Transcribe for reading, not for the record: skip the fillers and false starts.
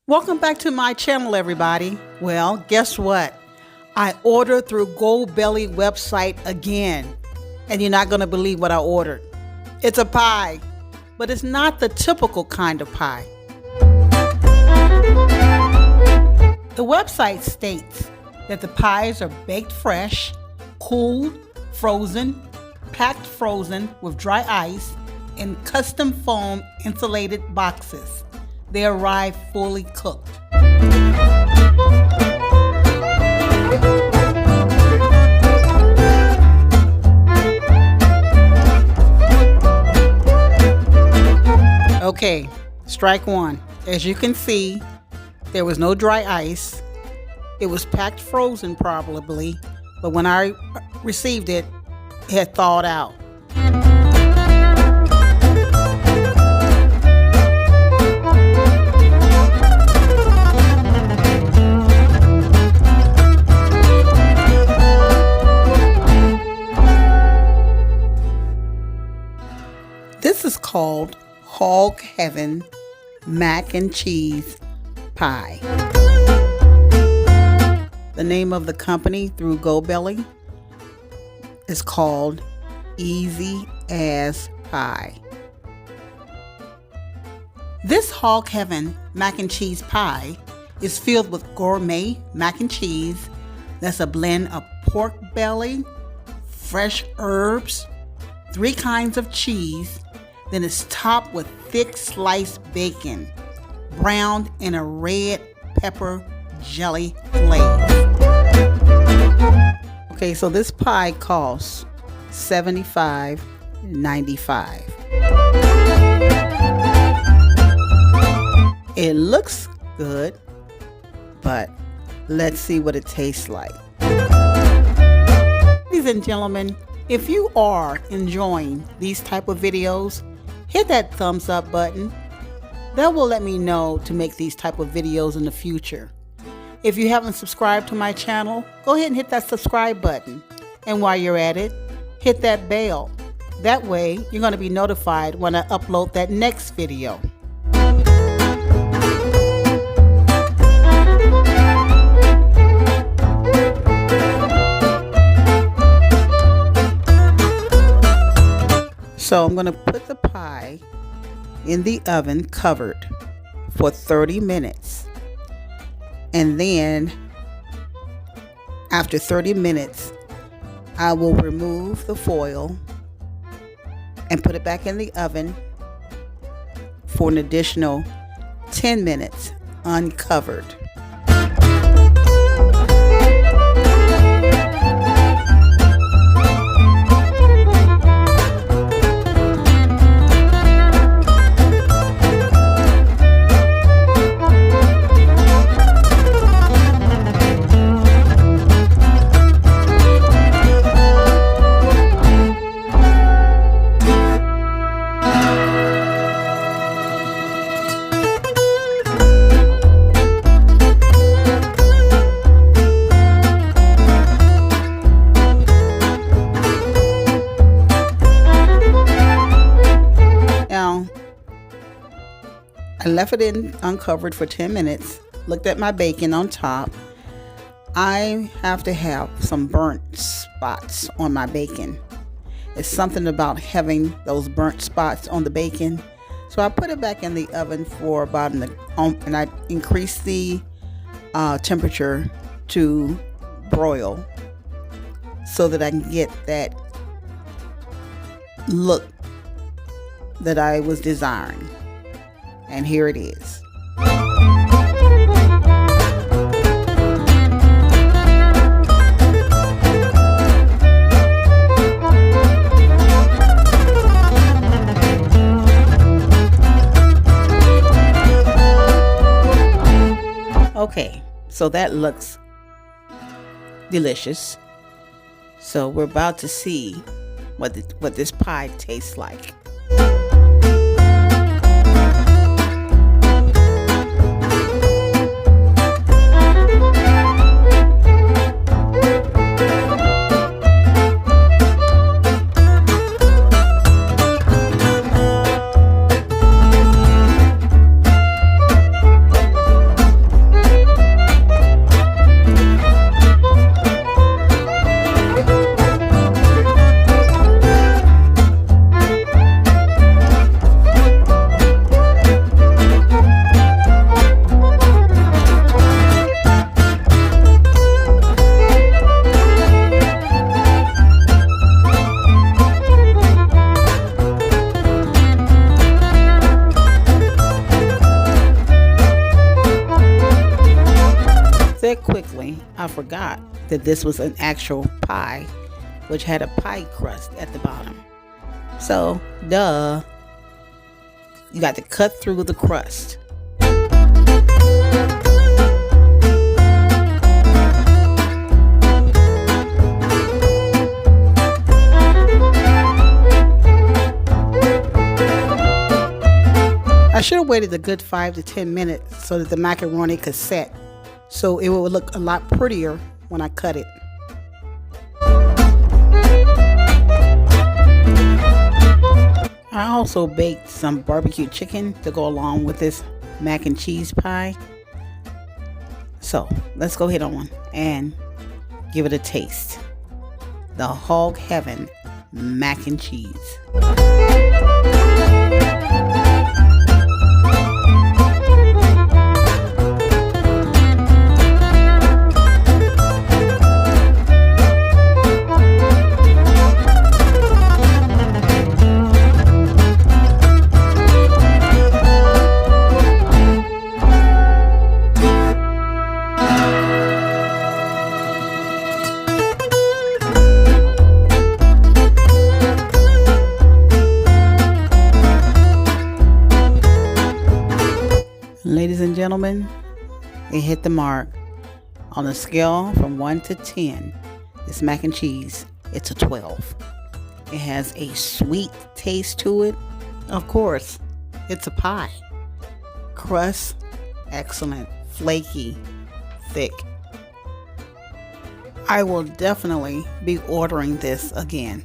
Welcome back to my channel, everybody. Well, guess what? I ordered through GOLDBELLY website again, and you're not going to believe what I ordered. It's a pie, but it's not the typical kind of pie. The website states that the pies are baked fresh, cooled, frozen, packed frozen with dry ice in custom foam insulated boxes. They arrive fully cooked. Okay, strike one. As you can see, there was no dry ice. It was packed frozen probably, but when I received it, it had thawed out. This is called Hog Heaven Mac and Cheese Pie. The name of the company through GOLDBELLY is called Easy As Pie. This Hog Heaven Mac and Cheese Pie is filled with gourmet mac and cheese that's a blend of pork belly, fresh herbs, 3 kinds of cheese. Then it's topped with thick sliced bacon, browned in a red pepper jelly glaze. Okay, so this pie costs $75.95. It looks good, but let's see what it tastes like. Ladies and gentlemen, if you are enjoying these type of videos, hit that thumbs up button. That will let me know to make these type of videos in the future. If you haven't subscribed to my channel, go ahead and hit that subscribe button. And while you're at it, hit that bell. That way, you're going to be notified when I upload that next video. So I'm going to put the pie in the oven covered for 30 minutes. And then after 30 minutes, I will remove the foil and put it back in the oven for an additional 10 minutes uncovered. I left it in uncovered for 10 minutes, looked at my bacon on top. I have to have some burnt spots on my bacon. It's something about having those burnt spots on the bacon. So I put it back in the oven for about and I increased the temperature to broil so that I can get that look that I was desiring. And here it is. Okay, so that looks delicious. So we're about to see what this pie tastes like. said quickly, I forgot that this was an actual pie, which had a pie crust at the bottom. So, duh, you got to cut through the crust. I should have waited a good 5 to 10 minutes so that the macaroni could set, so it would look a lot prettier when I cut it. I also baked some barbecue chicken to go along with this mac and cheese pie. So let's go ahead on and give it a taste. The Hog Heaven Mac and Cheese. Ladies and gentlemen, it hit the mark. On a scale from 1 to 10, this mac and cheese, it's a 12. It has a sweet taste to it. Of course, it's a pie. Crust, excellent, flaky, thick. I will definitely be ordering this again.